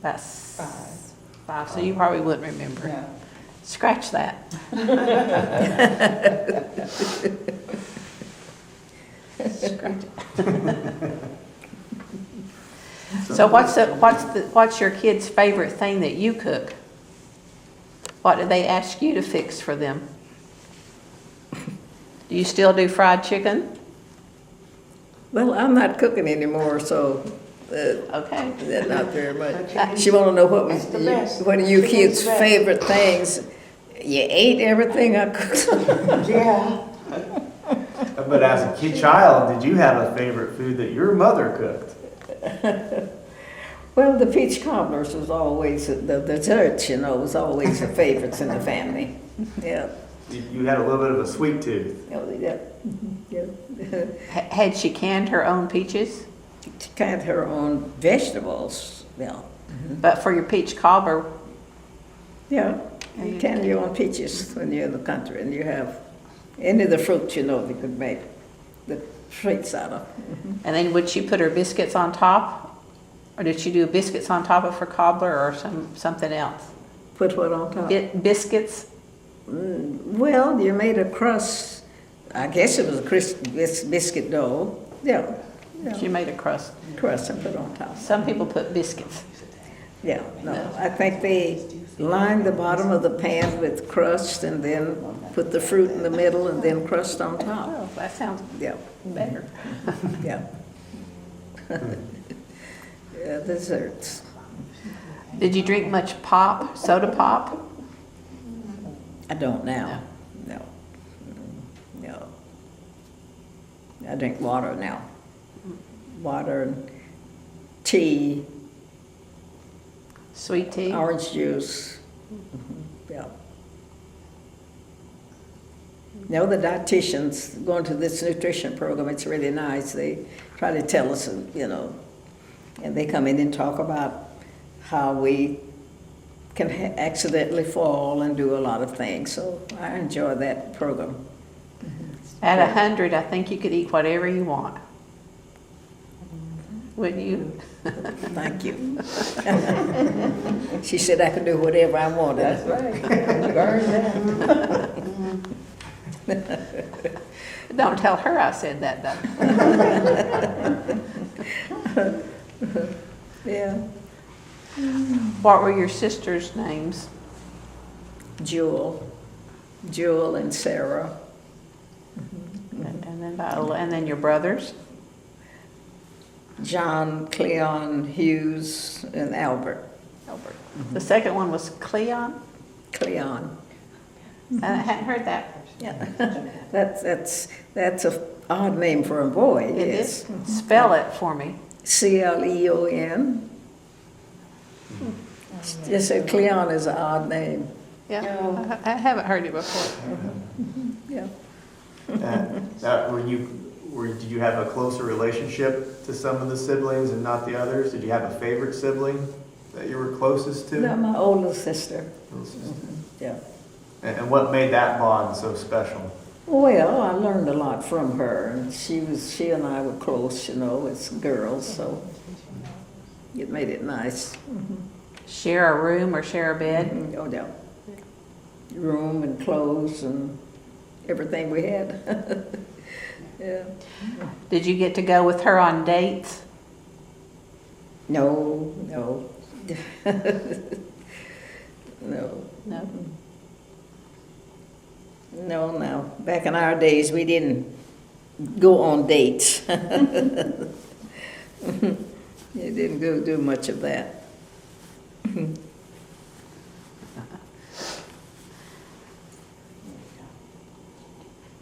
A: about 5, so you probably wouldn't remember.
D: No.
A: Scratch that. Scratch it. So what's your kids' favorite thing that you cook? What do they ask you to fix for them? Do you still do fried chicken?
B: Well, I'm not cooking anymore, so
A: Okay.
B: not very much. She want to know what
D: That's the best.
B: what are you
D: Chicken's
B: kids'
D: the best.
B: favorite things? You ate everything I cooked.
D: Yeah.
C: But as a child, did you have a favorite food that your mother cooked?
B: Well, the peach cobblers was always the desserts, was always the favorites in the family. Yeah.
C: You had a little bit of a sweet tooth.
B: Oh, yeah. Yeah.
A: Had she canned her own peaches?
B: She canned her own vegetables. Yeah.
A: But for your peach cobbler,
B: Yeah. You can your own peaches when you're in the country and you have any of the fruits you could make the treats out of.
A: and then would she put her biscuits on top? Or did she do biscuits on top of her cobbler or something else?
B: Put what on top?
A: Biscuits?
B: Well, you made a crust. I guess it was a biscuit dough. Yeah.
A: She made a crust.
B: Crust and put on top.
A: Some people put biscuits.
B: Yeah, no. I think they lined the bottom of the pan with crust and then put the fruit in the middle and then crust on top.
A: Oh, that sounds
B: Yeah,
A: better.
B: yeah. Yeah, desserts.
A: Did you drink much pop, soda pop?
B: I don't now. No. No. I drink water now. Water and tea,
A: Sweet tea?
B: orange juice. Yeah. The dietitians going to this nutrition program, it's really nice. They try to tell us, and they come in and talk about how we can accidentally fall and do a lot of things. So I enjoy that program.
A: At 100, I think you could eat whatever you want. Wouldn't you?
B: Thank you. She said I could do whatever I wanted.
D: That's right. Burn that.
A: Don't tell her I said that, though.
B: Yeah.
A: What were your sisters' names?
B: Jewel and Sarah.
A: And then Viola, and then your brothers?
B: John, Cleon, Hughes, and Albert.
A: Albert. The second one was Cleon?
B: Cleon.
A: I hadn't heard that.
B: Yeah. That's a odd name for a boy.
A: It
B: Yes.
A: is. Spell it for me.
B: Cleon. Just said Cleon is an odd name.
A: Yeah, I haven't heard it before.
B: Yeah.
C: Did you have a closer relationship to some of the siblings and not the others? Did you have a favorite sibling that you were closest to?
B: No, my older sister. Yeah.
C: And what made that bond so special?
B: Well, I learned a lot from her, and she and I were close, you know, as girls, so it made it nice.
A: Share a room or share a bed?
B: Oh, yeah. Room and clothes and everything we had. Yeah.
A: Did you get to go with her on dates?
B: No. No.
A: No.
B: No. Back in our days, we didn't go on dates. You didn't go do much of that.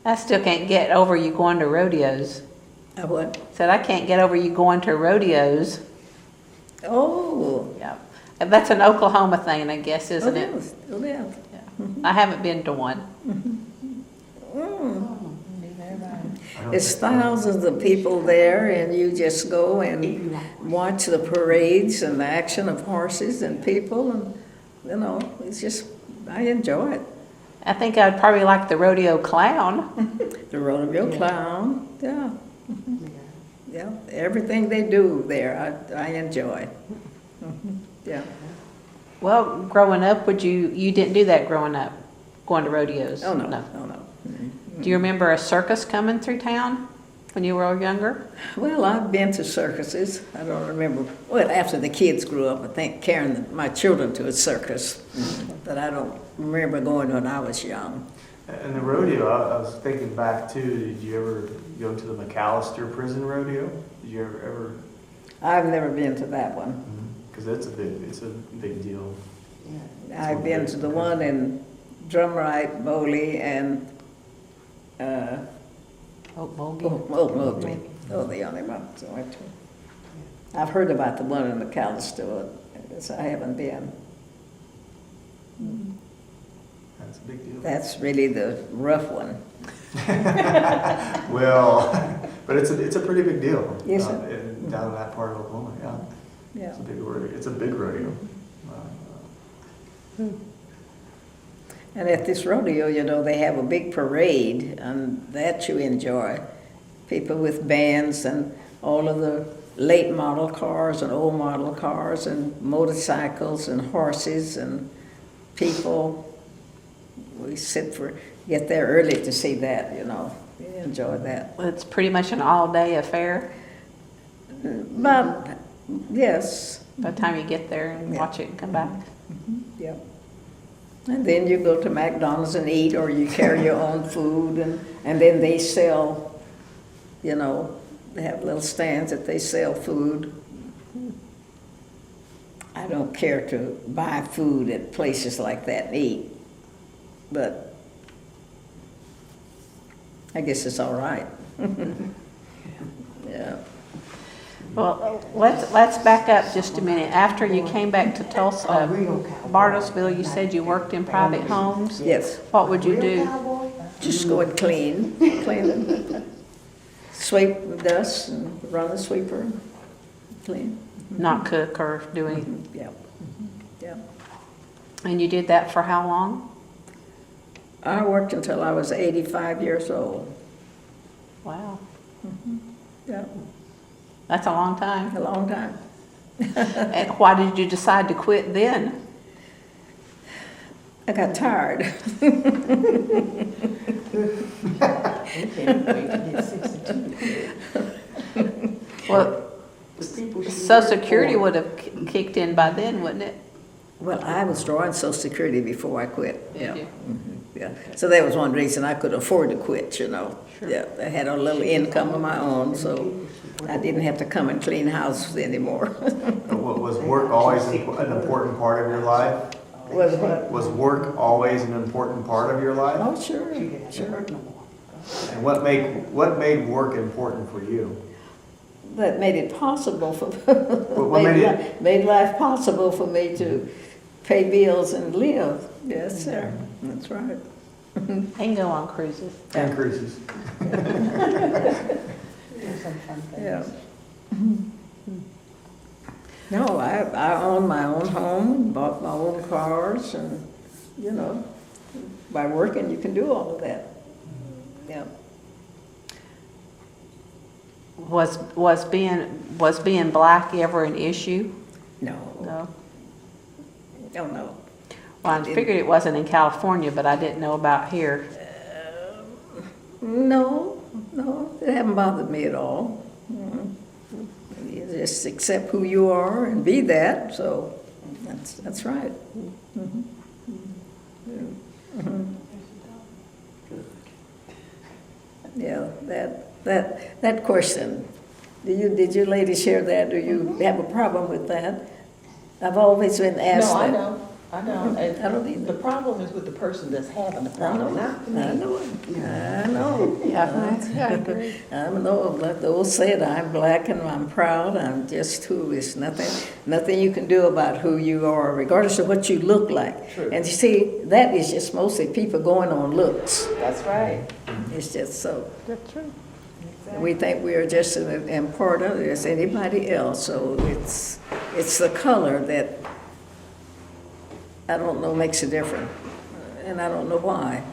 A: I still can't get over you going to rodeos.
B: I what?
A: Said I can't get over you going to rodeos.
B: Oh.
A: Yeah. That's an Oklahoma thing, I guess, isn't it?
B: Oh, yeah.
A: Yeah. I haven't been to one.
B: There's thousands of people there, and you just go and watch the parades and the action of horses and people, and you know, it's just, I enjoy it.
A: I think I'd probably like the rodeo clown.
B: The rodeo clown, yeah. Yeah, everything they do there, I enjoy. Yeah.
A: Well, growing up, you didn't do that growing up, going to rodeos?
B: Oh, no.
A: Do you remember a circus coming through town when you were younger?
B: Well, I've been to circuses. I don't remember. Well, after the kids grew up, I think carrying my children to a circus, but I don't remember going when I was young.
C: And the rodeo, I was thinking back too, did you ever go to the McAllister Prison Rodeo? Did you ever?
B: I've never been to that one.
C: Because it's a big deal.
B: I've been to the one in Drumright, Bowley, and Mowgli. Oh, the only ones I went to. I've heard about the one in McAllister, but I haven't been.
C: That's a big deal.
B: That's really the rough one.
C: Well, but it's a pretty big deal.
B: Yes,
C: down in that part of Oklahoma, yeah.
B: Yeah.
C: It's a big rodeo. It's a big rodeo.
B: And at this rodeo, you know, they have a big parade, and that you enjoy. People with bands and all of the late model cars and old model cars and motorcycles and horses and people. We get there early to see that, you know. We enjoy that.
A: It's pretty much an all-day affair
B: But, yes.
A: by the time you get there and watch it and come back.
B: Yep. And then you go to McDonald's and eat, or you carry your own food, and then they sell, you know, they have little stands that they sell food. I don't care to buy food at places like that and eat, but I guess it's all right. Yeah.
A: Well, let's back up just a minute. After you came back to Tulsa, Bartlesville, you said you worked in private homes.
B: Yes.
A: What would you do?
B: Just go and clean them, sweep the dust and run the sweeper, clean.
A: Not cook or do anything?
B: Yeah. Yeah.
A: And you did that for how long?
B: I worked until I was 85 years old.
A: Wow,
B: Yeah,
A: that's a long time.
B: a long time.
A: And why did you decide to quit then?
B: I got tired.
A: Well, Social Security would have kicked in by then, wouldn't it?
B: Well, I was drawing Social Security before I quit.
A: Did
B: Yeah.
A: you?
B: Yeah. So that was one reason I could afford to quit, you know.
A: Sure.
B: Yeah, I had a little income of my own, so I didn't have to come and clean houses anymore.
C: Was work always an important part of your life?
B: Was what?
C: Was work always an important part of your life?
B: Oh, sure, sure.
C: And what made work important for you?
B: That made it possible for,
C: what made it-
B: made life possible for me to pay bills and live. Yes, sir. That's right.
A: They can go on cruises.
C: And cruises.
B: Yeah. No, I own my own home, bought my own cars, and, you know, by working you can do all of that. Yeah.
A: Was being black ever an issue?
B: No.
A: No.
B: Oh, no.
A: Well, I figured it wasn't in California, but I didn't know about here.
B: No, it haven't bothered me at all. You just accept who you are and be that, so that's right. Yeah, that question, did you ladies share that? Do you have a problem with that? I've always been asked
E: No,
B: that.
E: I don't.
B: I don't either.
E: The problem is with the person that's having the
B: I
E: problem,
B: know,
E: not me.
B: I know.
A: Yeah, I agree.
B: I know, like the old said, I'm black and I'm proud, I'm just who. It's nothing you can do about who you are, regardless of what you look like.
E: True.
B: And you see, that is just mostly people going on looks.
E: That's right.
B: It's just so.
A: That's true.
B: We think we are just as important as anybody else, so it's the color that, I don't know, makes a difference, and I don't know why.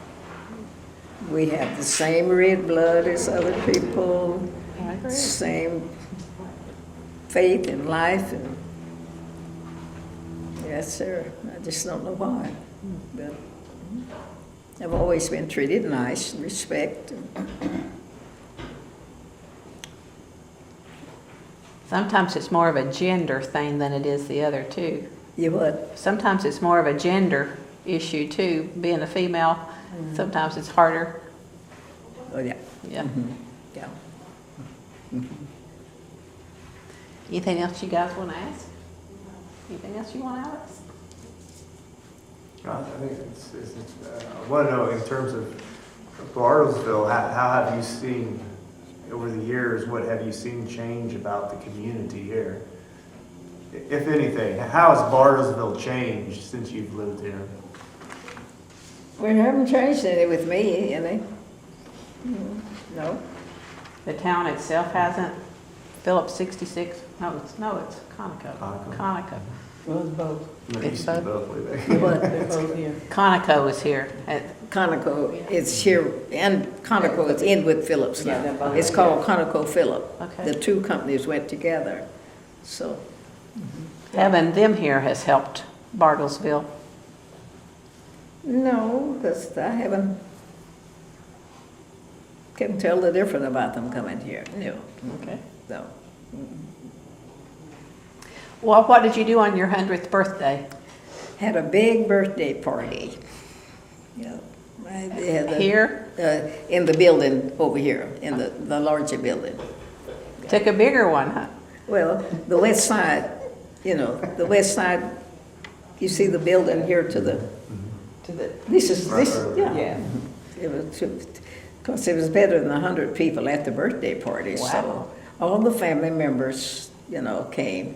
B: We have the same red blood as other people,
A: I agree.
B: same faith in life, and yes, sir. I just don't know why. But I've always been treated nice, respect.
A: Sometimes it's more of a gender thing than it is the other two.
B: You what?
A: Sometimes it's more of a gender issue too, being a female. Sometimes it's harder.
B: Oh, yeah.
A: Yeah.
B: Yeah.
A: Anything else you guys want to ask? Anything else you want, Alex?
C: I think I want to know in terms of Bartlesville, how have you seen over the years, what have you seen change about the community here? If anything, how has Bartlesville changed since you've lived here?
B: We haven't changed any with me, any. No.
A: The town itself hasn't. Phillips 66. No, it's Conoco.
C: Conoco.
A: Conoco.
E: Well, it's both.
C: No,
A: It's
C: used to be
A: both.
C: both way back.
B: What?
E: They're both here.
A: Conoco is here.
B: Conoco, it's here, and Conoco is in with Phillips
E: Yeah, they're
B: now.
E: both
B: It's called Conoco Phillip.
A: Okay.
B: The two companies went together, so.
A: Having them here has helped Bartlesville.
B: No, because I can't tell the difference about them coming here, no.
A: Okay.
B: No.
A: Well, what did you do on your 100th birthday?
B: Had a big birthday party. Yeah. They had
A: Here?
B: in the building over here, in the larger building.
A: Took a bigger one, huh?
B: Well, the west side, the west side, you see the building here to the, this, yeah.
E: Yeah.
B: It was, because it was better than 100 people at the birthday party,
A: Wow.
B: so all the family members, came.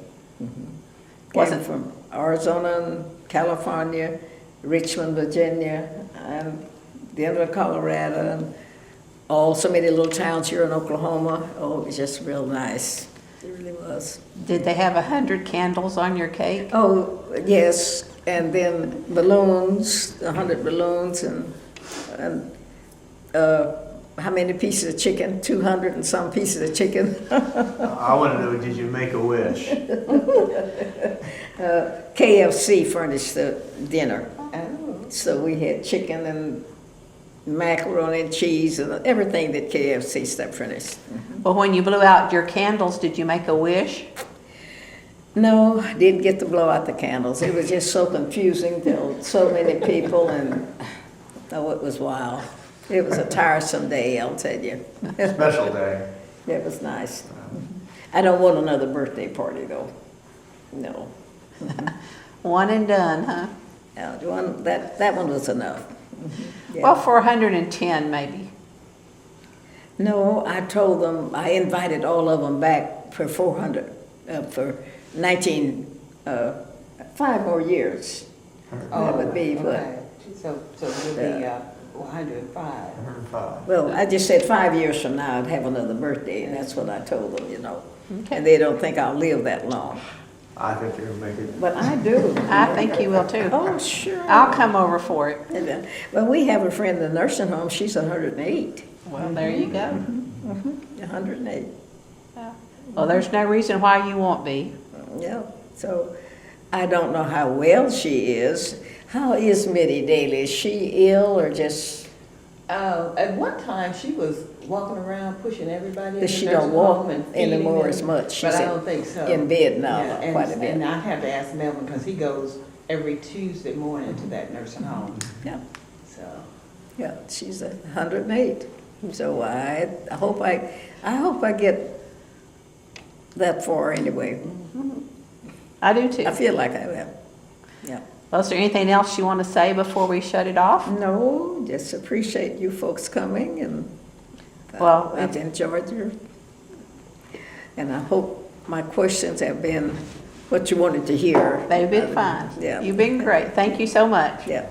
A: Wasn't-
B: Came from Arizona, California, Richmond, Virginia, and Denver, Colorado, and so many little towns here in Oklahoma. Oh, it was just real nice. It really was.
A: Did they have 100 candles on your cake?
B: Oh, yes, and then balloons, 100 balloons, and how many pieces of chicken? 200 and some pieces of chicken.
C: I want to know, did you make a wish?
B: KFC furnished the dinner.
E: Oh.
B: So we had chicken and macaroni and cheese and everything that KFC stuff furnished.
A: Well, when you blew out your candles, did you make a wish?
B: No, I didn't get to blow out the candles. It was just so confusing till so many people, and it was wild. It was a tiresome day, I'll tell you.
C: Special day.
B: It was nice. I don't want another birthday party though. No.
A: One and done, huh?
B: That one was enough. Yeah.
A: Well, for 110 maybe.
B: No, I told them, I invited all of them back for 400, for 5 more years. That would be what?
E: Okay. So it'll be 105.
C: 105.
B: Well, I just said 5 years from now I'd have another birthday, and that's what I told them,
A: Okay.
B: And they don't think I'll live that long.
C: I think you're going to make it.
B: But I do.
A: I think you will too.
B: Oh, sure.
A: I'll come over for it.
B: Well, we have a friend in the nursing home, she's 108.
A: Well, there you go.
B: 108.
A: Well, there's no reason why you won't be.
B: Yeah, so I don't know how well she is. How is Mitty Daly? Is she ill or just,
E: At one time, she was walking around pushing everybody in the
B: she
E: nursing
B: don't walk
E: home and feeding
B: anymore
E: them,
B: as much? She's
E: But I don't think so.
B: in bed now
E: Yeah,
B: quite a bit.
E: And I have to ask Melvin, because he goes every Tuesday morning to that nursing home,
B: Yeah,
E: so.
B: yeah, she's 108. So I hope I get that far anyway.
A: I do too.
B: I feel like I will. Yeah.
A: Well, is there anything else you want to say before we shut it off?
B: No, just appreciate you folks coming, and
A: Well,
B: I've enjoyed your, and I hope my questions have been what you wanted to hear.
A: They've been fine.
B: Yeah.
A: You've been great. Thank you so much.
B: Yeah.